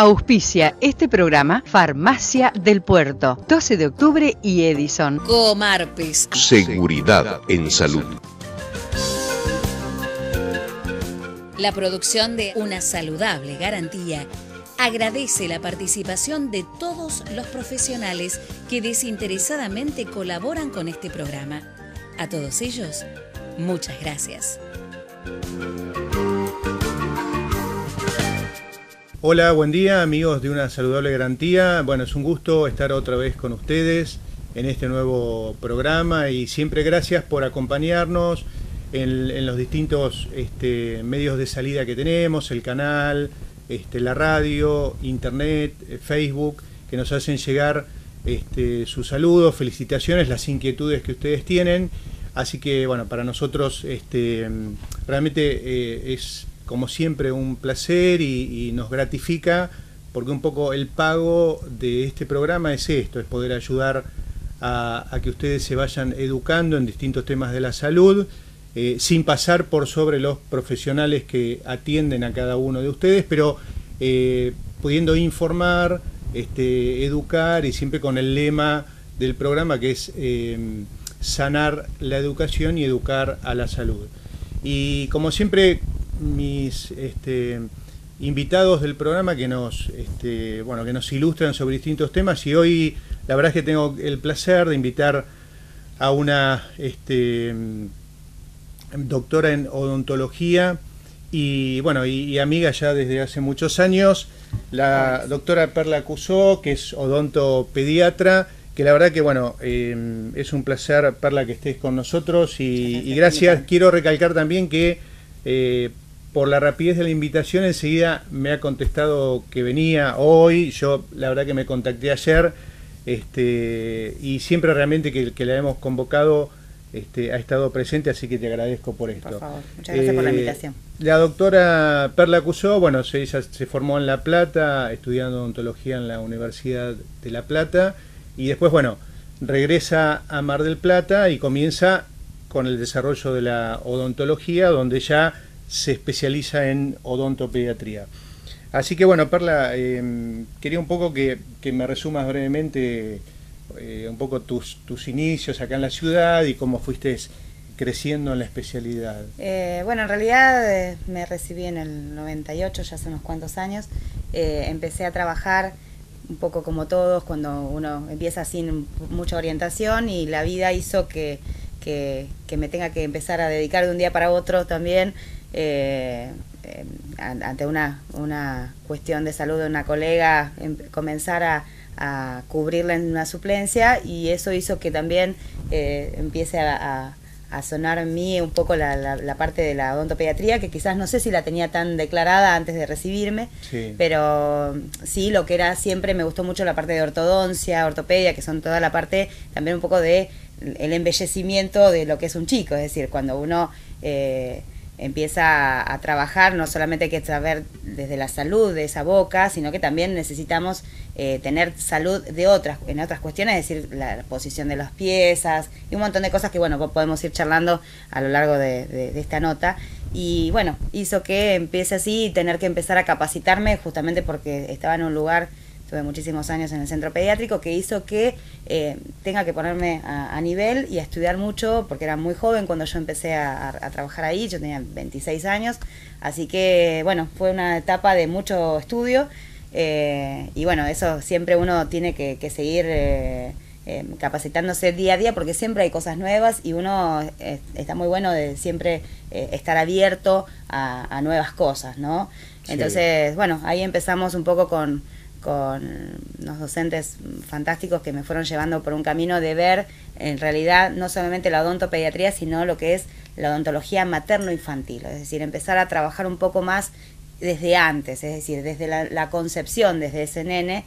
Auspicia este programa Farmacia del Puerto, 12 de octubre y Edison. Comarpes. Seguridad en salud. La producción de Una Saludable Garantía agradece la participación de todos los profesionales que desinteresadamente colaboran con este programa. A todos ellos, muchas gracias. Hola, buen día amigos de Una Saludable Garantía. Bueno, es un gusto estar otra vez con ustedes en este nuevo programa y siempre gracias por acompañarnos en los distintos medios de salida que tenemos, el canal, la radio, internet, Facebook, que nos hacen llegar sus saludos, felicitaciones, las inquietudes que ustedes tienen. Así que bueno, para nosotros realmente es como siempre un placer y nos gratifica, porque un poco el pago de este programa es esto, es poder ayudar a que ustedes se vayan educando en distintos temas de la salud, sin pasar por sobre los profesionales que atienden a cada uno de ustedes, pero pudiendo informar, educar, y siempre con el lema del programa que es sanar la educación y educar a la salud. Y como siempre, mis invitados del programa que nos ilustran sobre distintos temas, y hoy la verdad es que tengo el placer de invitar a una doctora en odontología y amiga ya desde hace muchos años, la doctora Perla Cusó, que es odontopediatra, que la verdad que es un placer, Perla, que estés con nosotros y gracias. Quiero recalcar también que por la rapidez de la invitación enseguida me ha contestado que venía hoy. Yo la verdad que me contacté ayer y siempre realmente que la hemos convocado ha estado presente, así que te agradezco por esto. Por favor, muchas gracias por la invitación. La doctora Perla Cusó, ella se formó en La Plata, estudiando odontología en la Universidad de La Plata, y después regresa a Mar del Plata y comienza con el desarrollo de la odontología, donde ya se especializa en odontopediatría. Así que Perla, quería un poco que me resumas brevemente un poco tus inicios acá en la ciudad y cómo fuiste creciendo en la especialidad. En realidad me recibí en el 98, ya hace unos cuantos años. Empecé a trabajar un poco como todos, cuando uno empieza sin mucha orientación, y la vida hizo que me tenga que empezar a dedicar de un día para otro también, ante una cuestión de salud de una colega, comenzar a cubrirla en una suplencia, y eso hizo que también empiece a sonar en mí un poco la parte de la odontopediatría, que quizás no sé si la tenía tan declarada antes de recibirme, sí. Pero sí, lo que era siempre, me gustó mucho la parte de ortodoncia, ortopedia, que son toda la parte también un poco de el embellecimiento de lo que es un chico, es decir, cuando uno empieza a trabajar, no solamente hay que saber desde la salud de esa boca, sino que también necesitamos tener salud en otras cuestiones, es decir, la posición de las piezas y un montón de cosas que podemos ir charlando a lo largo de esta nota. Y hizo que empiece así y tener que empezar a capacitarme, justamente porque estaba en un lugar, tuve muchísimos años en el centro pediátrico, que hizo que tenga que ponerme a nivel y a estudiar mucho, porque era muy joven cuando yo empecé a trabajar ahí. Yo tenía 26 años, así que fue una etapa de mucho estudio, y eso siempre uno tiene que seguir capacitándose día a día, porque siempre hay cosas nuevas y uno está muy bueno de siempre estar abierto a nuevas cosas, ¿no? Entonces, ahí empezamos un poco con unos docentes fantásticos que me fueron llevando por un camino de ver en realidad no solamente la odontopediatría, sino lo que es la odontología materno-infantil, es decir, empezar a trabajar un poco más desde antes, es decir, desde la concepción, desde ese nene,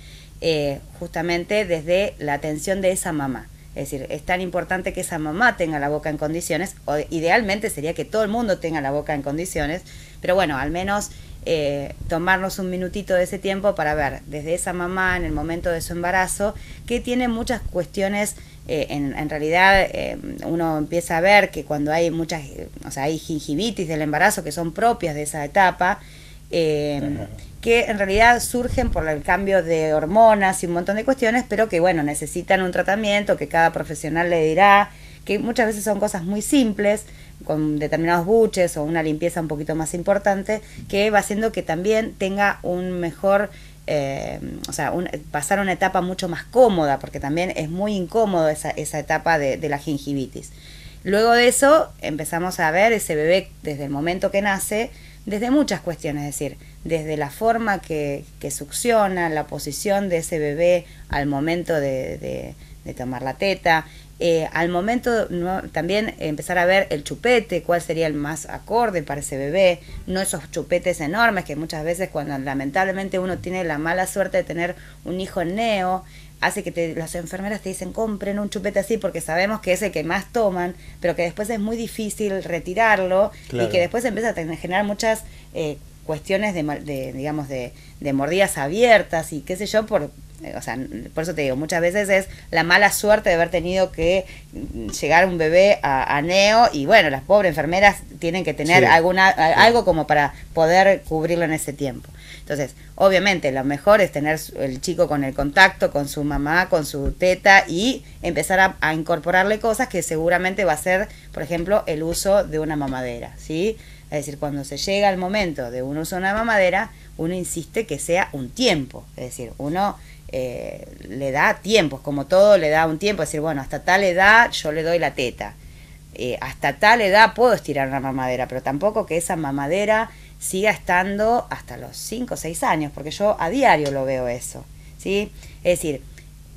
justamente desde la atención de esa mamá. Es decir, es tan importante que esa mamá tenga la boca en condiciones, o idealmente sería que todo el mundo tenga la boca en condiciones, pero al menos tomarnos un minutito de ese tiempo para ver desde esa mamá en el momento de su embarazo, que tiene muchas cuestiones. En realidad uno empieza a ver que cuando hay hay gingivitis del embarazo que son propias de esa etapa, que en realidad surgen por el cambio de hormonas y un montón de cuestiones, pero que bueno, necesitan un tratamiento que cada profesional le dirá, que muchas veces son cosas muy simples, con determinados buches o una limpieza un poquito más importante, que va haciendo que también tenga un mejor, pasar una etapa mucho más cómoda, porque también es muy incómodo esa etapa de la gingivitis. Luego de eso empezamos a ver ese bebé desde el momento que nace, desde muchas cuestiones, es decir, desde la forma que succiona, la posición de ese bebé al momento de tomar la teta, al momento también empezar a ver el chupete, cuál sería el más acorde para ese bebé, no esos chupetes enormes que muchas veces cuando lamentablemente uno tiene la mala suerte de tener un hijo neo, hace que las enfermeras te dicen compren un chupete así porque sabemos que es el que más toman, pero que después es muy difícil retirarlo, claro, y que después empieza a generar muchas cuestiones de mordidas abiertas y qué sé yo, por eso te digo, muchas veces es la mala suerte de haber tenido que llegar un bebé a neo y bueno, las pobres enfermeras tienen que tener algo como para poder cubrirlo en ese tiempo. Entonces, obviamente, lo mejor es tener el chico con el contacto, con su mamá, con su teta y empezar a incorporarle cosas que seguramente va a ser, por ejemplo, el uso de una mamadera, ¿sí? Es decir, cuando se llega al momento de un uso de una mamadera, uno insiste que sea un tiempo, es decir, uno le da tiempos, como todo le da un tiempo, es decir, bueno, hasta tal edad yo le doy la teta, hasta tal edad puedo estirar una mamadera, pero tampoco que esa mamadera siga estando hasta los 5 o 6 años, porque yo a diario lo veo eso, ¿sí? Es decir,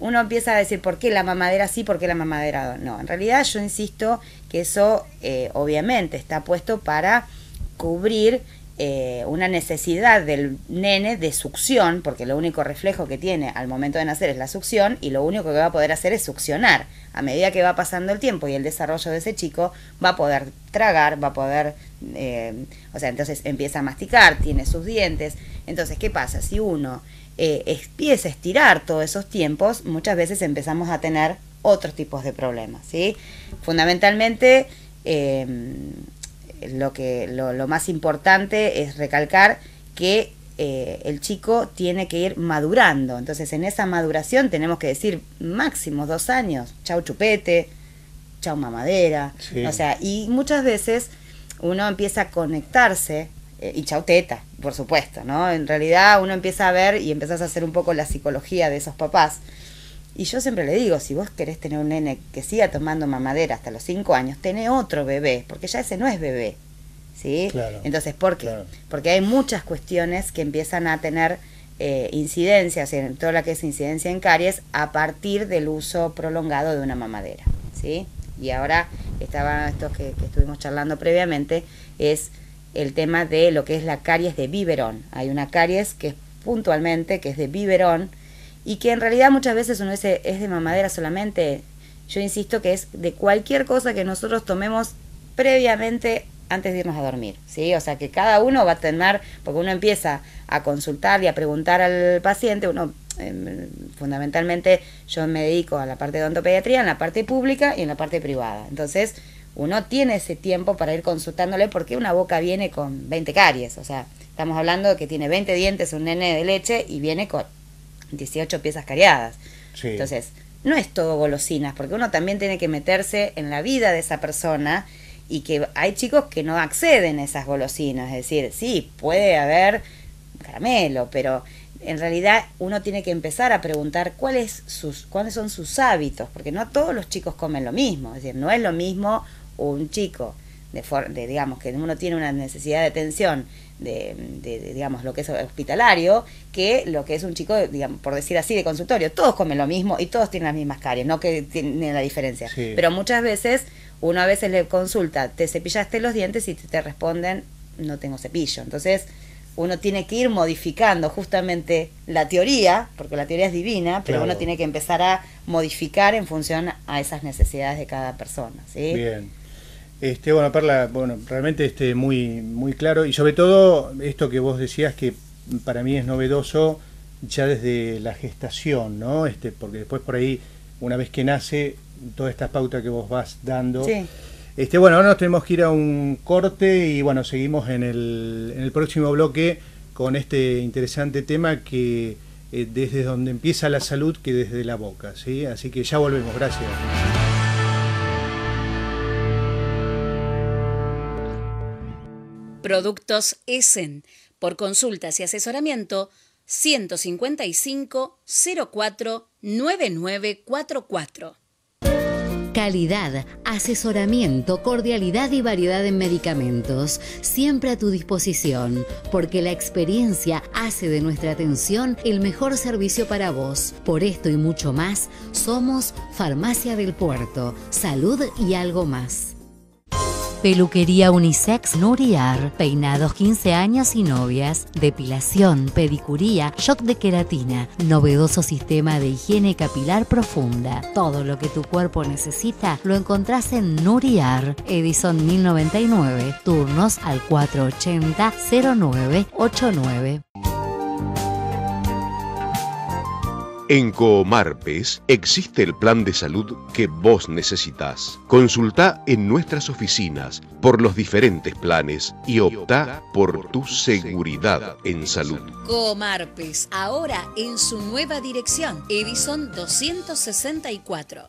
uno empieza a decir, ¿por qué la mamadera sí, por qué la mamadera no? En realidad yo insisto que eso obviamente está puesto para cubrir una necesidad del nene de succión, porque lo único reflejo que tiene al momento de nacer es la succión, y lo único que va a poder hacer es succionar. A medida que va pasando el tiempo y el desarrollo de ese chico, va a poder tragar, va a poder, entonces empieza a masticar, tiene sus dientes. Entonces, ¿qué pasa? Si uno empieza a estirar todos esos tiempos, muchas veces empezamos a tener otros tipos de problemas, ¿sí? Fundamentalmente, lo más importante es recalcar que el chico tiene que ir madurando. Entonces en esa maduración tenemos que decir máximo 2 años, chau chupete, chau mamadera, sí. Y muchas veces uno empieza a conectarse y chau teta, por supuesto, ¿no? En realidad uno empieza a ver y empezás a hacer un poco la psicología de esos papás. Y yo siempre le digo, si vos querés tener un nene que siga tomando mamadera hasta los 5 años, tené otro bebé, porque ya ese no es bebé, ¿sí? Claro, entonces, ¿por qué? Claro. Porque hay muchas cuestiones que empiezan a tener incidencias, en toda la que es incidencia en caries, a partir del uso prolongado de una mamadera, ¿sí? Y ahora, esto que estuvimos charlando previamente, es el tema de lo que es la caries de biberón. Hay una caries que es puntualmente, que es de biberón, y que en realidad muchas veces uno dice, es de mamadera solamente. Yo insisto que es de cualquier cosa que nosotros tomemos previamente antes de irnos a dormir, ¿sí? O sea que cada uno va a tener, porque uno empieza a consultar y a preguntar al paciente, uno fundamentalmente yo me dedico a la parte de odontopediatría, en la parte pública y en la parte privada. Entonces uno tiene ese tiempo para ir consultándole porque una boca viene con 20 caries, o sea, estamos hablando de que tiene 20 dientes un nene de leche y viene con 18 piezas cariadas. Sí. Entonces, no es todo golosinas, porque uno también tiene que meterse en la vida de esa persona y que hay chicos que no acceden a esas golosinas. Es decir, sí, puede haber caramelo, pero en realidad uno tiene que empezar a preguntar cuáles son sus hábitos, porque no todos los chicos comen lo mismo. Es decir, no es lo mismo un chico digamos que uno tiene una necesidad de atención digamos lo que es hospitalario, que lo que es un chico, digamos, por decir así, de consultorio. Todos comen lo mismo y todos tienen las mismas caries, no que tienen la diferencia, sí. Pero muchas veces uno a veces le consulta, ¿te cepillaste los dientes? Y te responden, no tengo cepillo. Entonces uno tiene que ir modificando justamente la teoría, porque la teoría es divina, pero claro, uno tiene que empezar a modificar en función a esas necesidades de cada persona, ¿sí? Bien. Bueno, Perla, realmente muy, muy claro, y sobre todo esto que vos decías que para mí es novedoso ya desde la gestación, ¿no? Porque después por ahí, una vez que nace, toda esta pauta que vos vas dando. Sí. Ahora nos tenemos que ir a un corte y seguimos en el próximo bloque con este interesante tema que desde donde empieza la salud que desde la boca, ¿sí? Así que ya volvemos, gracias. Productos Essen. Por consultas y asesoramiento, 155 04 9944. Calidad, asesoramiento, cordialidad y variedad en medicamentos, siempre a tu disposición, porque la experiencia hace de nuestra atención el mejor servicio para vos. Por esto y mucho más, somos Farmacia del Puerto, salud y algo más. Peluquería Unisex Nuriar, peinados 15 años y novias, depilación, pedicuría, shock de queratina, novedoso sistema de higiene capilar profunda. Todo lo que tu cuerpo necesita lo encontrás en Nuriar, Edison 1099, turnos al 480-0989. En Comarpes existe el plan de salud que vos necesitas. Consultá en nuestras oficinas por los diferentes planes y optá por tu seguridad en salud. Comarpes, ahora en su nueva dirección, Edison 264.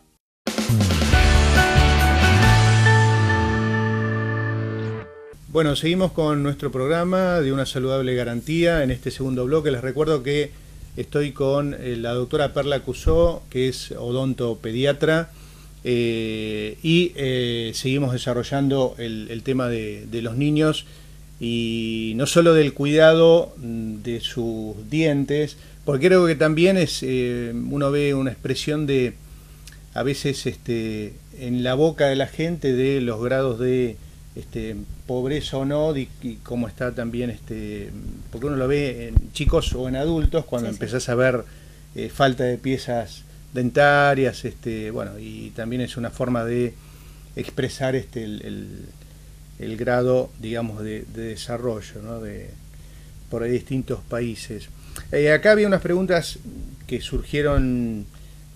Bueno, seguimos con nuestro programa de una saludable garantía. En este segundo bloque les recuerdo que estoy con la doctora Perla Cusó, que es odontopediatra, y seguimos desarrollando el tema de los niños, y no solo del cuidado de sus dientes, porque creo que también es uno ve una expresión de, a veces en la boca de la gente, de los grados de pobreza o no, y cómo está también, porque uno lo ve en chicos o en adultos, cuando empezás a ver falta de piezas dentarias, bueno, y también es una forma de expresar el grado, digamos, de desarrollo, ¿no? Por ahí distintos países. Acá había unas preguntas que surgieron,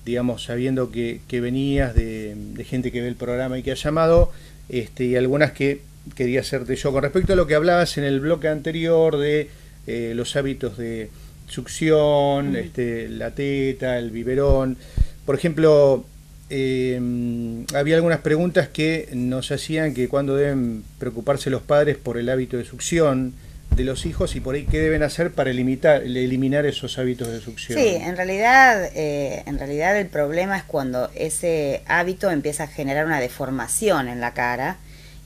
digamos, sabiendo que venías de gente que ve el programa y que ha llamado, y algunas que quería hacerte yo. Con respecto a lo que hablabas en el bloque anterior de los hábitos de succión, la teta, el biberón, por ejemplo, había algunas preguntas que nos hacían que cuándo deben preocuparse los padres por el hábito de succión de los hijos, y por ahí qué deben hacer para eliminar esos hábitos de succión. Sí, en realidad el problema es cuando ese hábito empieza a generar una deformación en la cara,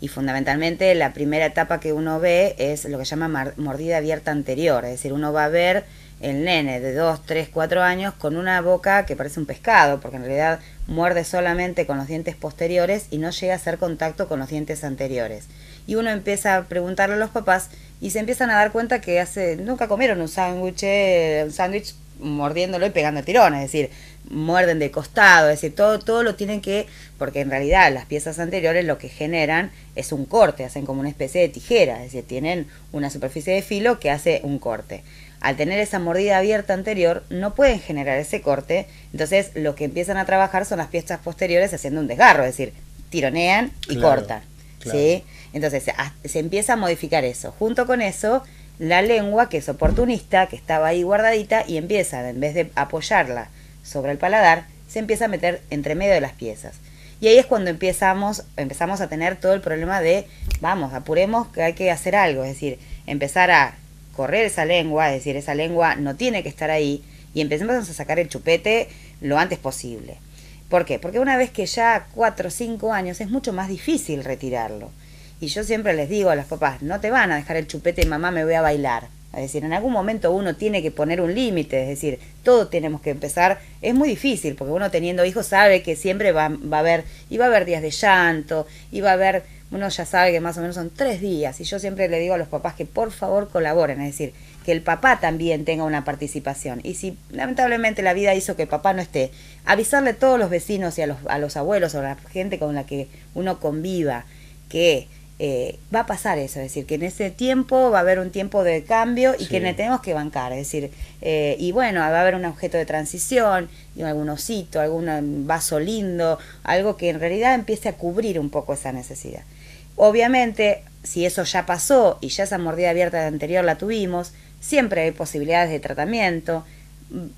y fundamentalmente la primera etapa que uno ve es lo que se llama mordida abierta anterior, es decir, uno va a ver el nene de 2, 3, 4 años con una boca que parece un pescado, porque en realidad muerde solamente con los dientes posteriores y no llega a hacer contacto con los dientes anteriores. Y uno empieza a preguntarle a los papás y se empiezan a dar cuenta que nunca comieron un sándwich mordiéndolo y pegando tirones, es decir, muerden de costado, es decir, todo lo tienen que, porque en realidad las piezas anteriores lo que generan es un corte, hacen como una especie de tijera, es decir, tienen una superficie de filo que hace un corte. Al tener esa mordida abierta anterior, no pueden generar ese corte, entonces lo que empiezan a trabajar son las piezas posteriores haciendo un desgarro, es decir, tironean y cortan, claro. ¿Sí? Entonces se empieza a modificar eso. Junto con eso, la lengua, que es oportunista, que estaba ahí guardadita, y empieza, en vez de apoyarla sobre el paladar, se empieza a meter entre medio de las piezas. Y ahí es cuando empezamos a tener todo el problema de, vamos, apuremos que hay que hacer algo, es decir, empezar a correr esa lengua, es decir, esa lengua no tiene que estar ahí, y empezamos a sacar el chupete lo antes posible. ¿Por qué? Porque una vez que ya 4 o 5 años es mucho más difícil retirarlo. Y yo siempre les digo a los papás, no te van a dejar el chupete, mamá, me voy a bailar. Es decir, en algún momento uno tiene que poner un límite, es decir, todos tenemos que empezar. Es muy difícil, porque uno teniendo hijos sabe que siempre va a haber días de llanto, uno ya sabe que más o menos son 3 días. Y yo siempre le digo a los papás que por favor colaboren, es decir, que el papá también tenga una participación. Y si lamentablemente la vida hizo que el papá no esté, avisarle a todos los vecinos y a los abuelos o a la gente con la que uno conviva que va a pasar eso, es decir, que en ese tiempo va a haber un tiempo de cambio y que le tenemos que bancar, es decir, y bueno, va a haber un objeto de transición, y algún osito, algún vaso lindo, algo que en realidad empiece a cubrir un poco esa necesidad. Obviamente, si eso ya pasó y ya esa mordida abierta anterior la tuvimos, siempre hay posibilidades de tratamiento,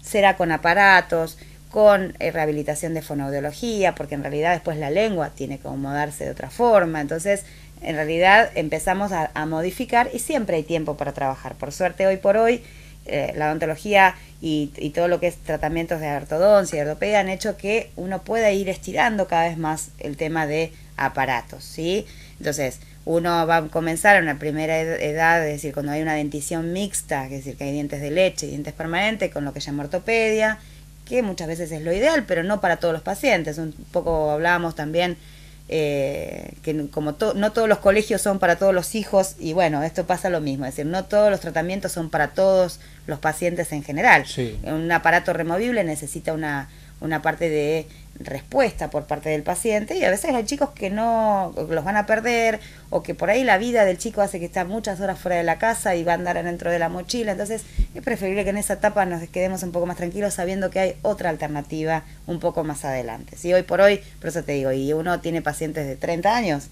será con aparatos, con rehabilitación de fonoaudiología, porque en realidad después la lengua tiene que acomodarse de otra forma. Entonces, en realidad empezamos a modificar y siempre hay tiempo para trabajar. Por suerte, hoy por hoy, la odontología y todo lo que es tratamientos de ortodoncia y ortopedia han hecho que uno pueda ir estirando cada vez más el tema de aparatos, ¿sí? Entonces, uno va a comenzar en una primera edad, es decir, cuando hay una dentición mixta, es decir, que hay dientes de leche y dientes permanentes, con lo que se llama ortopedia, que muchas veces es lo ideal, pero no para todos los pacientes. Un poco hablábamos también que como no todos los colegios son para todos los hijos, y bueno, esto pasa lo mismo, es decir, no todos los tratamientos son para todos los pacientes en general. Sí. Un aparato removible necesita una parte de respuesta por parte del paciente, y a veces hay chicos que no los van a perder, o que por ahí la vida del chico hace que está muchas horas fuera de la casa y va a andar dentro de la mochila. Entonces es preferible que en esa etapa nos quedemos un poco más tranquilos sabiendo que hay otra alternativa un poco más adelante. Si hoy por hoy, por eso te digo, y uno tiene pacientes de 30 años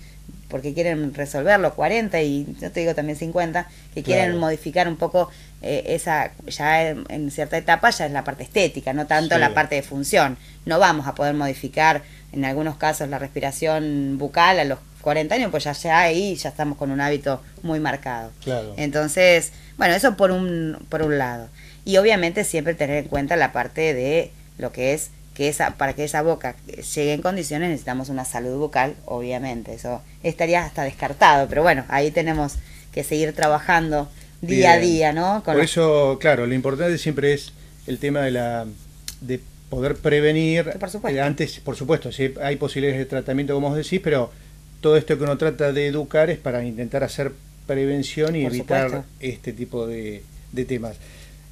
porque quieren resolverlo, 40 y yo te digo también 50, que quieren Claro. modificar un poco esa, ya en cierta etapa ya es la parte estética, no tanto Sí. la parte de función. No vamos a poder modificar en algunos casos la respiración bucal a los 40 años, pues ya ahí ya estamos con un hábito muy marcado. Claro. Entonces, bueno, eso por un lado. Y obviamente siempre tener en cuenta la parte de lo que es que para que esa boca llegue en condiciones necesitamos una salud bucal, obviamente. Eso estaría hasta descartado, pero bueno, ahí tenemos que seguir trabajando día a Bien. día, ¿no? Por eso, claro, lo importante siempre es el tema de poder prevenir. Por supuesto. Antes, por supuesto, sí, hay posibilidades de tratamiento, como vos decís, pero todo esto que uno trata de educar es para intentar hacer prevención y Por evitar supuesto. este tipo de temas.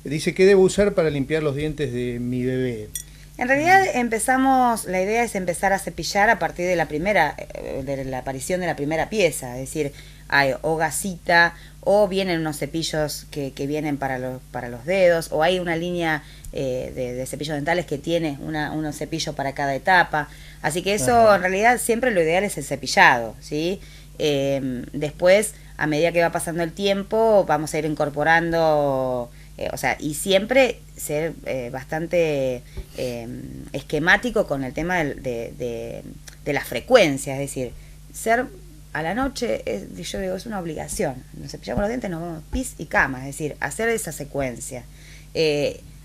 Dice, ¿qué debo usar para limpiar los dientes de mi bebé? En realidad la idea es empezar a cepillar a partir de de la aparición de la primera pieza, es decir, hay o gasita, o vienen unos cepillos que vienen para los dedos, o hay una línea de cepillos dentales que tiene unos cepillos para cada etapa, así que eso Ajá. en realidad siempre lo ideal es el cepillado, ¿sí? Después, a medida que va pasando el tiempo, vamos a ir incorporando... y siempre ser bastante esquemático con el tema de la frecuencia, es decir, ser a la noche, yo digo, es una obligación. Nos cepillamos los dientes, nos vamos pis y cama, es decir, hacer esa secuencia.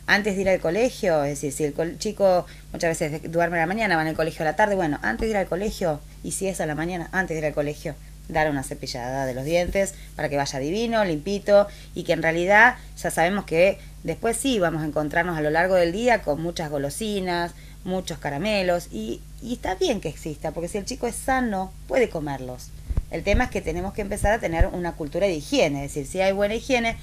Antes de ir al colegio, es decir, si el chico muchas veces duerme a la mañana, va al colegio a la tarde, bueno, antes de ir al colegio, y si es a la mañana, antes de ir al colegio, dar una cepillada de los dientes para que vaya divino, limpito, y que en realidad ya sabemos que después sí vamos a encontrarnos a lo largo del día con muchas golosinas, muchos caramelos, y está bien que exista, porque si el chico es sano, puede comerlos. El tema es que tenemos que empezar a tener una cultura de higiene, es decir, si hay buena higiene,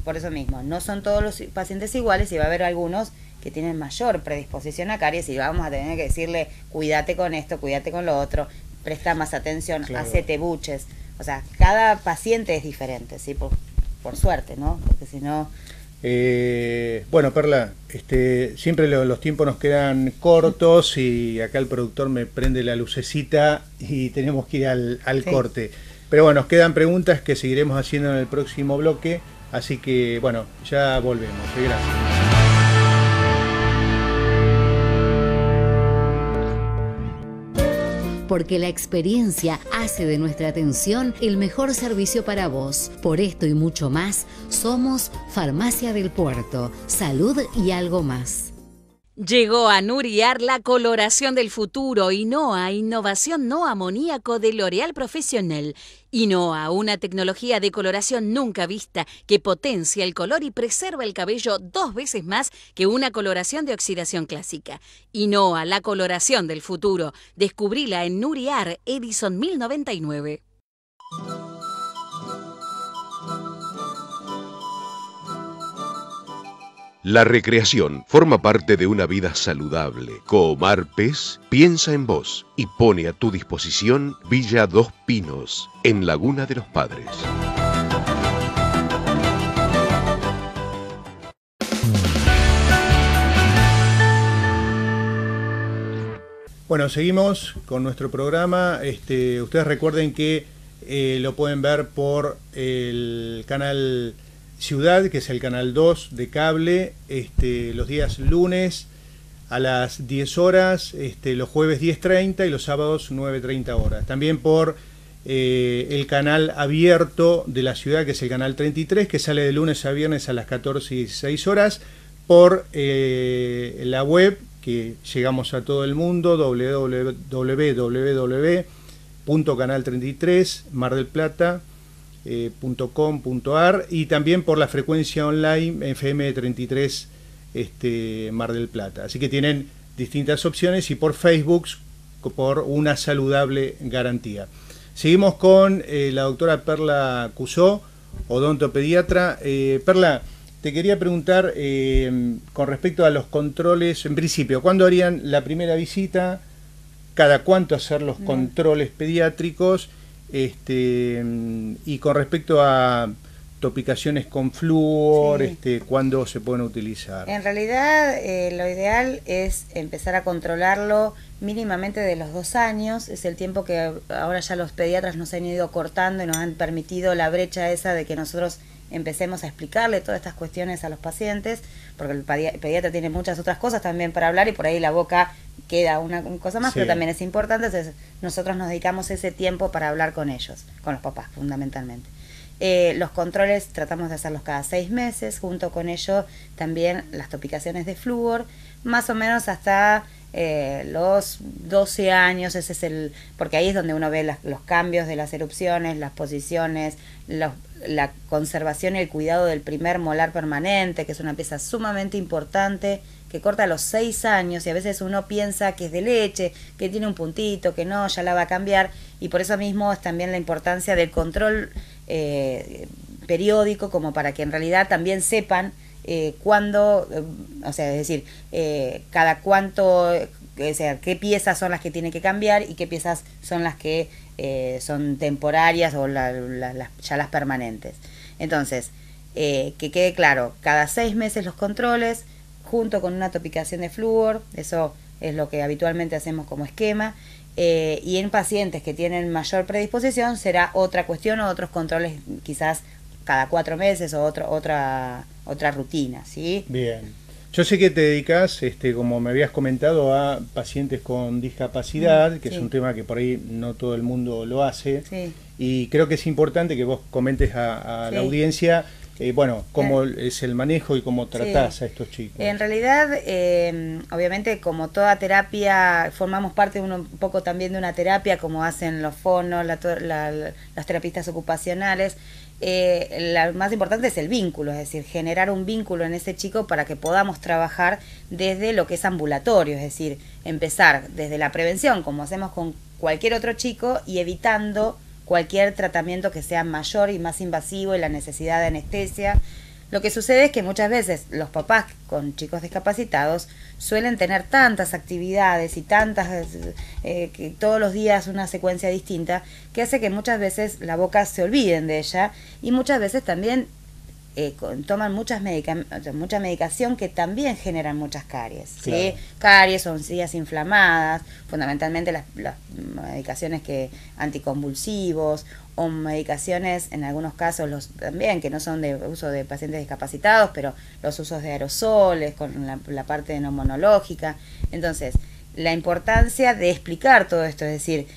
por eso mismo, no son todos los pacientes iguales y va a haber algunos que tienen mayor predisposición a caries y vamos a tener que decirle, cuídate con esto, cuídate con lo otro, presta más atención, Claro. hacete buches. O sea, cada paciente es diferente, ¿sí? Por suerte, ¿no? Porque si no... Bueno, Perla, siempre los tiempos nos quedan cortos y acá el productor me prende la lucecita y tenemos que ir al Sí. corte. Pero bueno, nos quedan preguntas que seguiremos haciendo en el próximo bloque, así que bueno, ya volvemos. Gracias. Porque la experiencia hace de nuestra atención el mejor servicio para vos. Por esto y mucho más, somos Farmacia del Puerto, salud y algo más. Llegó a Nuriar la coloración del futuro. INOA, innovación no amoníaco de L'Oréal Professionnel. INOA, una tecnología de coloración nunca vista que potencia el color y preserva el cabello 2 veces más que una coloración de oxidación clásica. INOA, la coloración del futuro. Descubrila en Nuriar, Edison 1099. La recreación forma parte de una vida saludable. Coomar Pez piensa en vos y pone a tu disposición Villa Dos Pinos, en Laguna de los Padres. Bueno, seguimos con nuestro programa. Ustedes recuerden que lo pueden ver por el canal Ciudad, que es el canal 2 de cable, los días lunes a las 10 horas, los jueves 10:30 y los sábados 9:30 horas. También por el canal abierto de la ciudad, que es el canal 33, que sale de lunes a viernes a las 14:16 horas, por la web, que llegamos a todo el mundo, www.canal33mardelplata.com.ar, y también por la frecuencia online FM 33 Mar del Plata. Así que tienen distintas opciones, y por Facebook por Una Saludable Garantía. Seguimos con la doctora Perla Cusó, odontopediatra. Perla, te quería preguntar con respecto a los controles. En principio, ¿cuándo harían la primera visita? ¿Cada cuánto hacer los controles pediátricos? Y con respecto a topicaciones con flúor, ¿cuándo se pueden utilizar? En realidad, lo ideal es empezar a controlarlo mínimamente de los 2 años. Es el tiempo que ahora ya los pediatras nos han ido cortando y nos han permitido la brecha esa de que nosotros empecemos a explicarle todas estas cuestiones a los pacientes, porque el pediatra tiene muchas otras cosas también para hablar, y por ahí la boca queda una cosa más, pero también es importante. Entonces nosotros nos dedicamos ese tiempo para hablar con ellos, con los papás fundamentalmente. Los controles tratamos de hacerlos cada 6 meses, junto con ello también las topicaciones de flúor, más o menos hasta los 12 años. Ese es porque ahí es donde uno ve los cambios de las erupciones, las posiciones, la conservación y el cuidado del primer molar permanente, que es una pieza sumamente importante, que corta a los 6 años, y a veces uno piensa que es de leche, que tiene un puntito, que no, ya la va a cambiar, y por eso mismo es también la importancia del control periódico, como para que en realidad también sepan cuándo, o sea, es decir, cada cuánto, o sea, qué piezas son las que tienen que cambiar y qué piezas son las que son temporarias o ya las permanentes. Entonces, que quede claro, cada 6 meses los controles, junto con una topicación de flúor. Eso es lo que habitualmente hacemos como esquema. Y en pacientes que tienen mayor predisposición será otra cuestión, o otros controles quizás cada 4 meses, o otra rutina, ¿sí? Bien. Yo sé que te dedicas, como me habías comentado, a pacientes con discapacidad, que es un tema que por ahí no todo el mundo lo hace, y creo que es importante que vos comentes a la audiencia, bueno, cómo es el manejo y cómo tratás a estos chicos. En realidad, obviamente, como toda terapia, formamos parte un poco también de una terapia, como hacen los fonos, los terapistas ocupacionales. Lo más importante es el vínculo, es decir, generar un vínculo en ese chico para que podamos trabajar desde lo que es ambulatorio, es decir, empezar desde la prevención, como hacemos con cualquier otro chico, y evitando cualquier tratamiento que sea mayor y más invasivo y la necesidad de anestesia. Lo que sucede es que muchas veces los papás con chicos discapacitados suelen tener tantas actividades y tantas, que todos los días una secuencia distinta, que hace que muchas veces la boca se olviden de ella, y muchas veces también toman mucha medicación que también generan muchas caries, ¿sí? Caries o encías inflamadas, fundamentalmente las medicaciones anticonvulsivos, o medicaciones en algunos casos también que no son de uso de pacientes discapacitados, pero los usos de aerosoles con la parte neumonológica. Entonces, la importancia de explicar todo esto, es decir,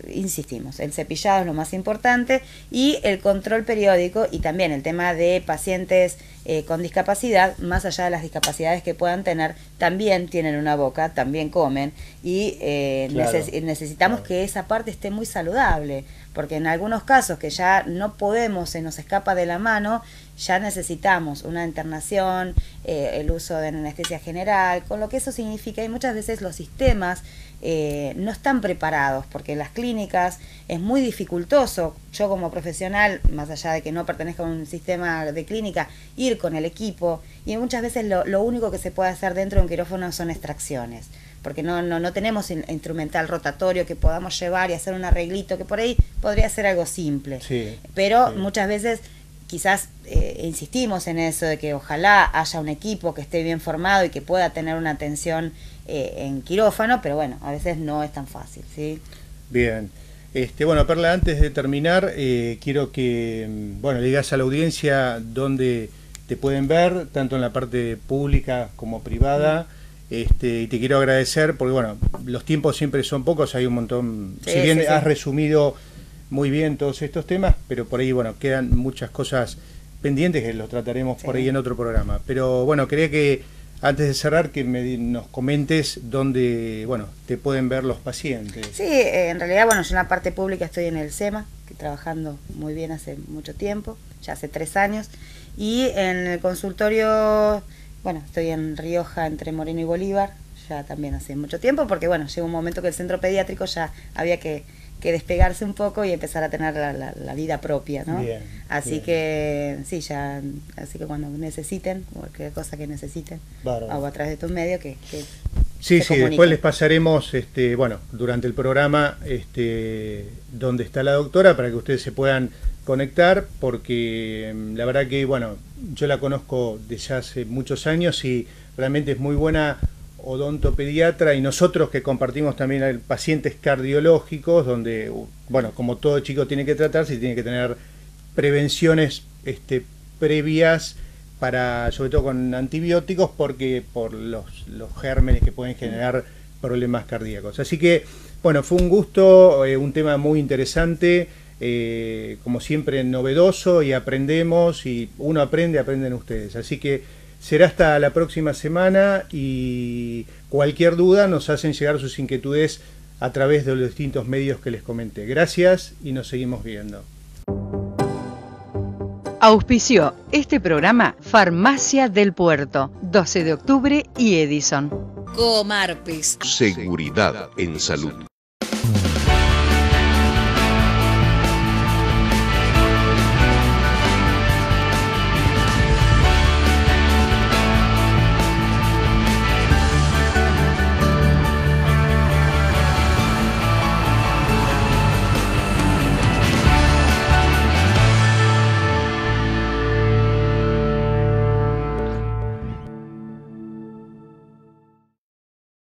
insistimos, el cepillado es lo más importante, y el control periódico, y también el tema de pacientes con discapacidad, más allá de las discapacidades que puedan tener, también tienen una boca, también comen, y necesitamos que esa parte esté muy saludable, porque en algunos casos que ya no podemos, se nos escapa de la mano, ya necesitamos una internación, el uso de anestesia general, con lo que eso significa, y muchas veces los sistemas no están preparados, porque en las clínicas es muy dificultoso, yo como profesional, más allá de que no pertenezca a un sistema de clínica, ir con el equipo, y muchas veces lo único que se puede hacer dentro de un quirófano son extracciones, porque no tenemos instrumental rotatorio que podamos llevar y hacer un arreglito, que por ahí podría ser algo simple, pero muchas veces quizás insistimos en eso de que ojalá haya un equipo que esté bien formado y que pueda tener una atención en quirófano, pero bueno, a veces no es tan fácil, ¿sí? Bien. Bueno, Perla, antes de terminar, quiero que le digas a la audiencia dónde te pueden ver, tanto en la parte pública como privada. Y te quiero agradecer porque, los tiempos siempre son pocos, hay un montón. Sí, si bien sí, has sí. resumido muy bien todos estos temas, pero por ahí, quedan muchas cosas pendientes que los trataremos por ahí en otro programa. Pero, quería que, antes de cerrar, que nos comentes dónde, te pueden ver los pacientes. Sí, en realidad, yo en la parte pública estoy en el SEMA, que trabajando muy bien hace mucho tiempo, ya hace 3 años, y en el consultorio, estoy en Rioja, entre Moreno y Bolívar, ya también hace mucho tiempo, porque llegó un momento que el centro pediátrico ya había que despegarse un poco y empezar a tener la vida propia, ¿no? Bien, así bien. Que sí, así que cuando necesiten, cualquier cosa que necesiten, Bárbaro. o a través de tu medio que Sí, se comuniquen. después les pasaremos, durante el programa, donde está la doctora para que ustedes se puedan conectar, porque la verdad que, yo la conozco desde hace muchos años y realmente es muy buena odontopediatra, y nosotros que compartimos también pacientes cardiológicos, donde, como todo chico tiene que tratarse y tiene que tener prevenciones previas, sobre todo con antibióticos, porque por los gérmenes que pueden generar problemas cardíacos. Así que, fue un gusto, un tema muy interesante, como siempre novedoso, y aprendemos, y uno aprenden ustedes. Así que será hasta la próxima semana, y cualquier duda nos hacen llegar sus inquietudes a través de los distintos medios que les comenté. Gracias y nos seguimos viendo. Auspició este programa Farmacia del Puerto, 12 de octubre y Edison. Comarpes. Seguridad en salud.